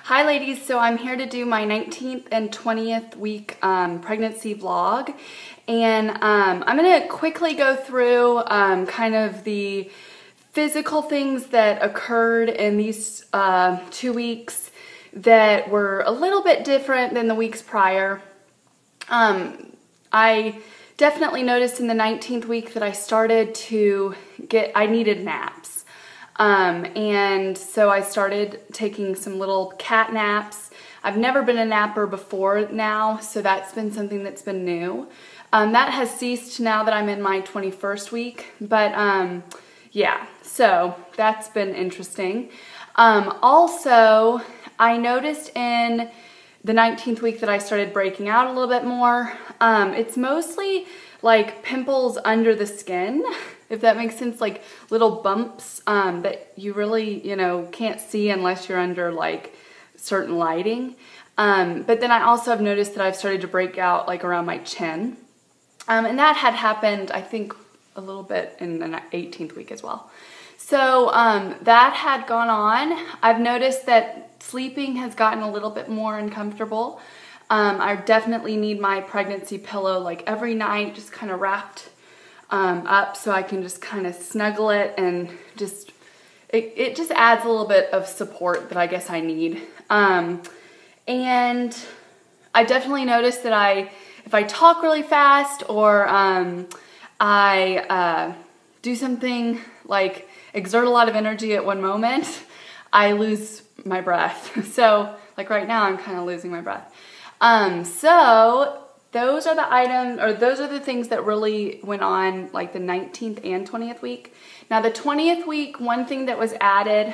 Hi ladies, so I'm here to do my 19th and 20th week pregnancy vlog, and I'm going to quickly go through kind of the physical things that occurred in these 2 weeks that were a little bit different than the weeks prior. I definitely noticed in the 19th week that I started to I needed naps. And so I started taking some little cat naps. I've never been a napper before now, so that's been something that's been new. That has ceased now that I'm in my 21st week, but yeah, so that's been interesting. Also, I noticed in the 19th week that I started breaking out a little bit more. It's mostly like pimples under the skin, if that makes sense, like little bumps that you really, can't see unless you're under like certain lighting. But then I also have noticed that I've started to break out like around my chin. And that had happened, I think, a little bit in the 18th week as well. So that had gone on. I've noticed that sleeping has gotten a little bit more uncomfortable. I definitely need my pregnancy pillow like every night, just kind of wrapped up so I can just kind of snuggle it, and just it just adds a little bit of support that I guess I need. And I definitely noticed that if I talk really fast or I do something like exert a lot of energy at one moment, I lose my breath. So like right now I'm kind of losing my breath. So those are the items, or those are the things that really went on like the 19th and 20th week. Now the 20th week, one thing that was added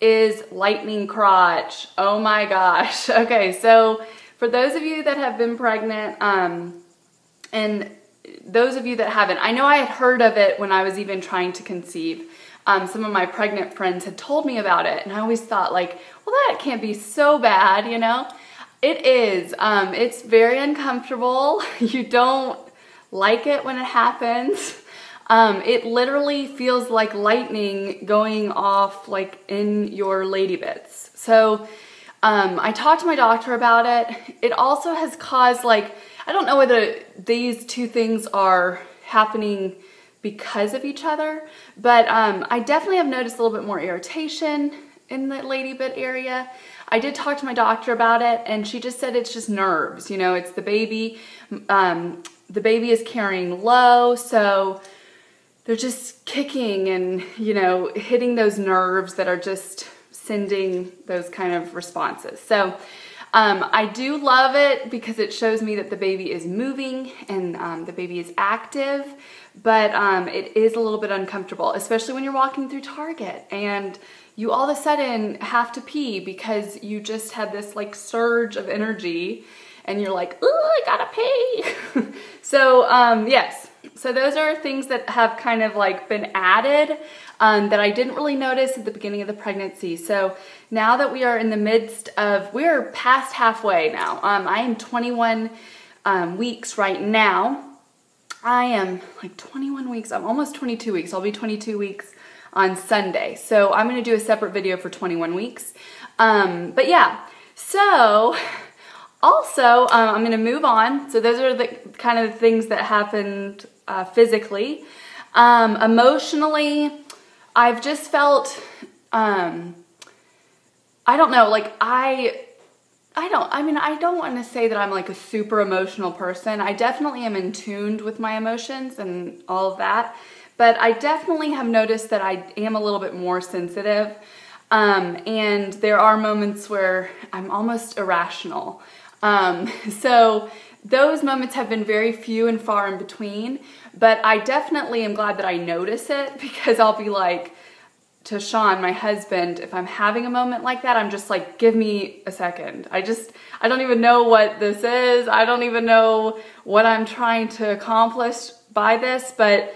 is lightning crotch. Oh my gosh. Okay, so for those of you that have been pregnant, and those of you that haven't, I know I had heard of it when I was even trying to conceive. Some of my pregnant friends had told me about it, and I always thought like, well, that can't be so bad, It is. It's very uncomfortable. You don't like it when it happens. It literally feels like lightning going off like in your lady bits. So I talked to my doctor about it. It also has caused like, I don't know whether these two things are happening because of each other, but I definitely have noticed a little bit more irritation in the lady bit area. I did talk to my doctor about it, and she just said it's just nerves. It's the baby. The baby is carrying low, so they're just kicking and, hitting those nerves that are just sending those kind of responses. So I do love it because it shows me that the baby is moving and the baby is active, but it is a little bit uncomfortable, especially when you're walking through Target and you all of a sudden have to pee because you just had this like surge of energy and you're like, oh, I gotta pee. So yes, so those are things that have kind of like been added that I didn't really notice at the beginning of the pregnancy. So now that we are in the midst of, we're past halfway now. I am 21 weeks right now. I am like 21 weeks, I'm almost 22 weeks. I'll be 22 weeks on Sunday. So I'm going to do a separate video for 21 weeks. But yeah, so also I'm going to move on. So those are the kind of things that happened physically. Emotionally, I've just felt, I don't know, like I don't want to say that I'm like a super emotional person. I definitely am in tune with my emotions and all of that. But I definitely have noticed that I am a little bit more sensitive. And there are moments where I'm almost irrational. So those moments have been very few and far in between. But I definitely am glad that I notice it, because I'll be like, to Sean, my husband, if I'm having a moment like that, I'm just like, give me a second. I don't even know what this is. I don't even know what I'm trying to accomplish by this, but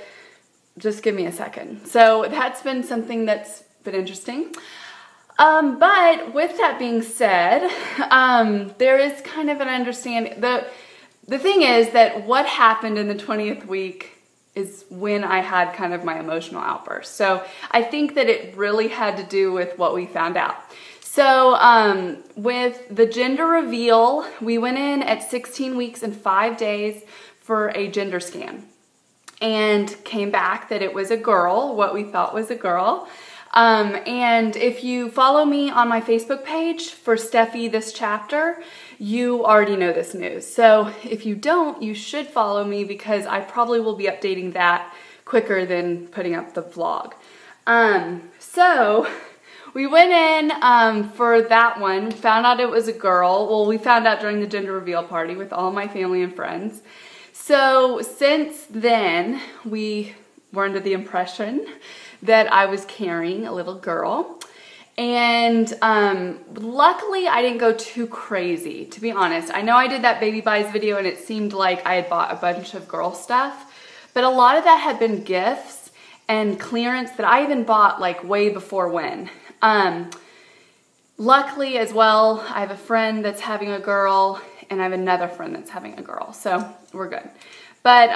just give me a second. So that's been something that's been interesting. But with that being said, there is kind of an understanding. The thing is that what happened in the 20th week is when I had kind of my emotional outburst. So I think that it really had to do with what we found out. So with the gender reveal, we went in at 16 weeks and 5 days for a gender scan and came back that it was a girl, what we thought was a girl. And if you follow me on my Facebook page for Steffi This Chapter, you already know this news. So if you don't, you should follow me because I probably will be updating that quicker than putting up the vlog. So we went in for that one, found out it was a girl. Well, we found out during the gender reveal party with all my family and friends. So since then, we were under the impression that I was carrying a little girl. And luckily I didn't go too crazy, to be honest. I know I did that baby buys video and it seemed like I had bought a bunch of girl stuff, but a lot of that had been gifts and clearance that I even bought like way before when. Luckily as well, I have a friend that's having a girl and I have another friend that's having a girl, so we're good. But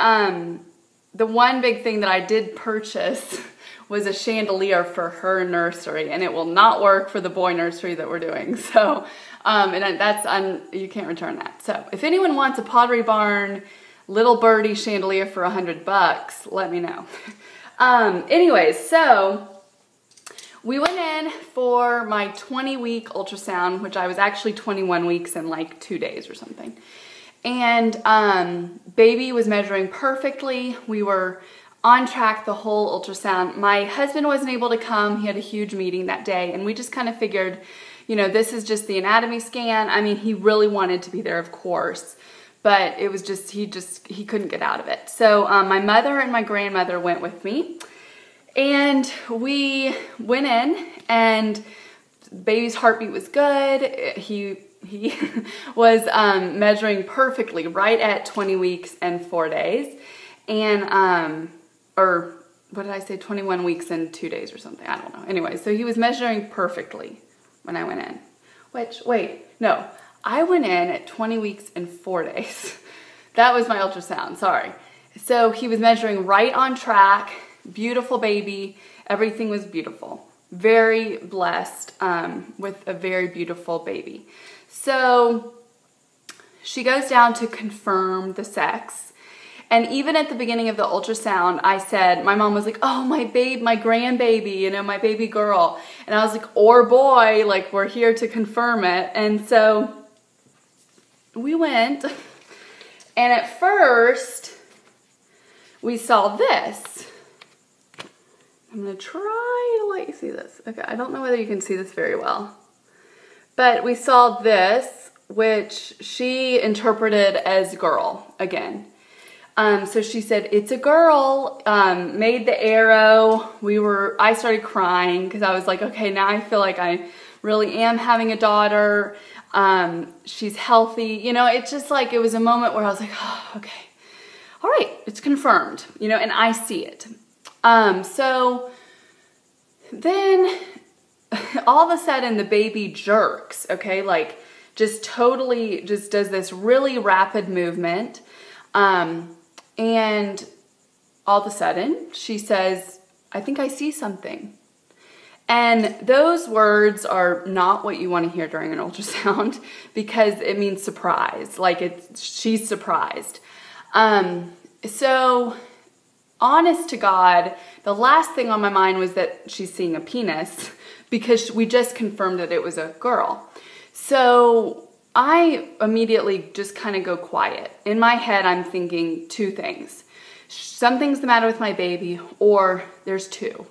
the one big thing that I did purchase was a chandelier for her nursery, and it will not work for the boy nursery that we're doing. So, and you can't return that. So if anyone wants a Pottery Barn little birdie chandelier for $100, let me know. Anyways, so we went in for my 20-week ultrasound, which I was actually 21 weeks and like 2 days or something. And baby was measuring perfectly. We were on track the whole ultrasound. My husband wasn't able to come. He had a huge meeting that day, and we just kind of figured, you know, this is just the anatomy scan. I mean, he really wanted to be there, of course, but it was just, he couldn't get out of it. So my mother and my grandmother went with me, and we went in, and baby's heartbeat was good. He was measuring perfectly right at 20 weeks and 4 days. And, or what did I say, 21 weeks and 2 days or something, I don't know. Anyway, so he was measuring perfectly when I went in. Wait, no, I went in at 20 weeks and 4 days. That was my ultrasound, sorry. So he was measuring right on track, beautiful baby, everything was beautiful. Very blessed with a very beautiful baby. So she goes down to confirm the sex. And even at the beginning of the ultrasound, I said, my mom was like, oh, my grandbaby, you know, my baby girl. And I was like, or boy, like we're here to confirm it. And so we went, and at first we saw this. I'm gonna try to let you see this. Okay, I don't know whether you can see this very well. But we saw this, which she interpreted as girl again. So she said, it's a girl, made the arrow. I started crying because I was like, okay, now I feel like I really am having a daughter. She's healthy. You know, it's just like, it was a moment where I was like, oh, okay, all right, it's confirmed, you know, and I see it. So then all of a sudden the baby jerks, okay, like just totally just does this really rapid movement. And all of a sudden she says, I think I see something. And those words are not what you want to hear during an ultrasound because it means surprise, like she's surprised. So honest to God, the last thing on my mind was that she's seeing a penis because we just confirmed that it was a girl. So I immediately just kind of go quiet. In my head, I'm thinking two things. Something's the matter with my baby, or there's two.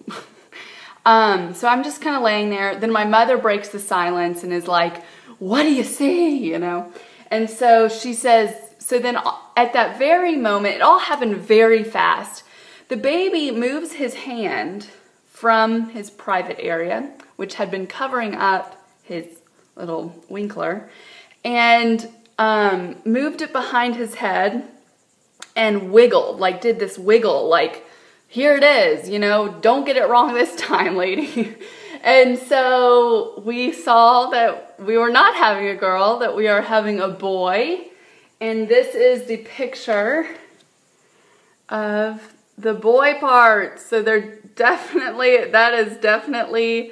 So I'm just kind of laying there. Then my mother breaks the silence and is like, what do you see, you know? And so she says, so then at that very moment, it all happened very fast. The baby moves his hand from his private area, which had been covering up his little winkler, and moved it behind his head and wiggled, like did this wiggle, like, here it is, you know, don't get it wrong this time, lady. And so we saw that we were not having a girl, that we are having a boy. And this is the picture of the boy parts. So they're definitely, that is definitely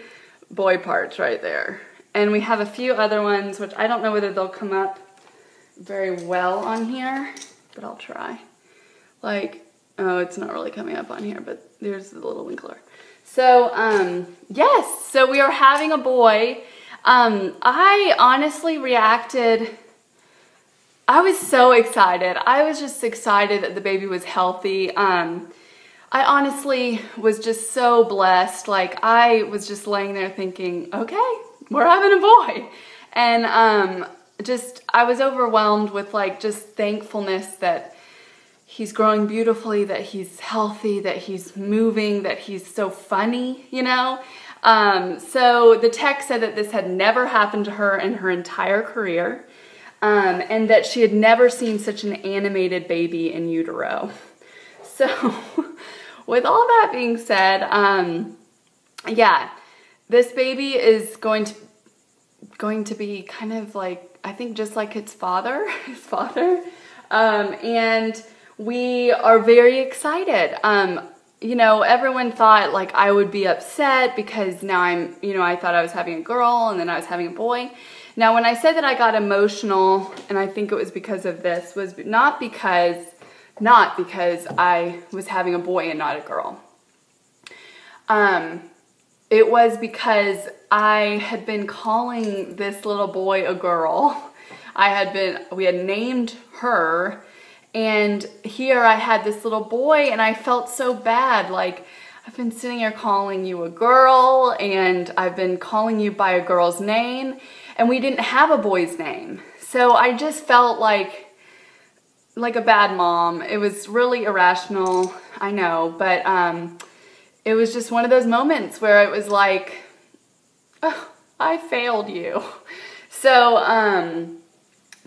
boy parts right there. And we have a few other ones, which I don't know whether they'll come up very well on here, but I'll try. Like, oh, it's not really coming up on here, but there's the little winkler. So, yes, so we are having a boy. I honestly reacted, I was so excited. I was just excited that the baby was healthy. I honestly was just so blessed. Like, I was just laying there thinking, okay, we're having a boy. And I was overwhelmed with like just thankfulness that he's growing beautifully, that he's healthy, that he's moving, that he's so funny, you know? So the text said that this had never happened to her in her entire career, and that she had never seen such an animated baby in utero. So with all that being said, yeah, this baby is going to be kind of like, I think just like its father, and we are very excited. You know, everyone thought like I would be upset because now I thought I was having a girl and then I was having a boy. Now, when I said that I got emotional, and I think it was because of this, was not because I was having a boy and not a girl. It was because I had been calling this little boy a girl. We had named her, and here I had this little boy, and I felt so bad. Like, I've been sitting here calling you a girl, and I've been calling you by a girl's name, and we didn't have a boy's name. So I just felt like a bad mom. It was really irrational, I know, but it was just one of those moments where it was like, oh, I failed you. So,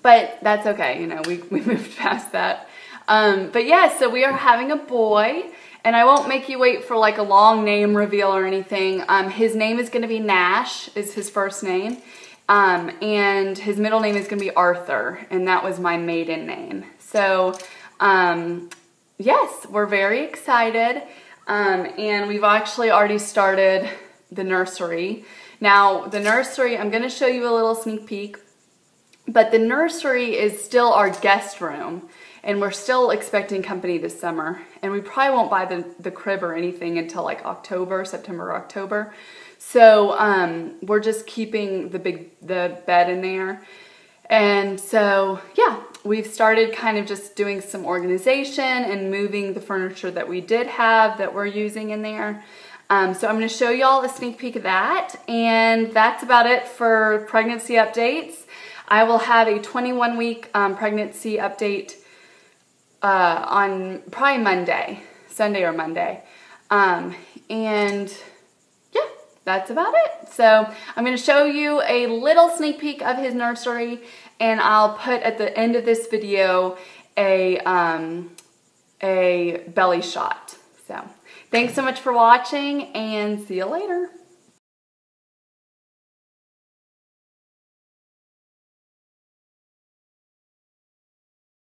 but that's okay, you know, we moved past that. But yeah, so we are having a boy, and I won't make you wait for like a long name reveal or anything. His name is gonna be Nash, is his first name. And his middle name is gonna be Arthur, and that was my maiden name. So, yes, we're very excited. And we've actually already started the nursery. Now, the nursery, I'm gonna show you a little sneak peek, but the nursery is still our guest room, and we're still expecting company this summer. And we probably won't buy the crib or anything until like September or October. So, we're just keeping the bed in there. And so, yeah, we've started kind of just doing some organization and moving the furniture that we did have that we're using in there. So I'm going to show y'all a sneak peek of that. And that's about it for pregnancy updates. I will have a 21-week pregnancy update on probably Monday, Sunday or Monday. And yeah, that's about it. So I'm going to show you a little sneak peek of his nursery, and I'll put at the end of this video a belly shot. So thanks so much for watching, and see you later.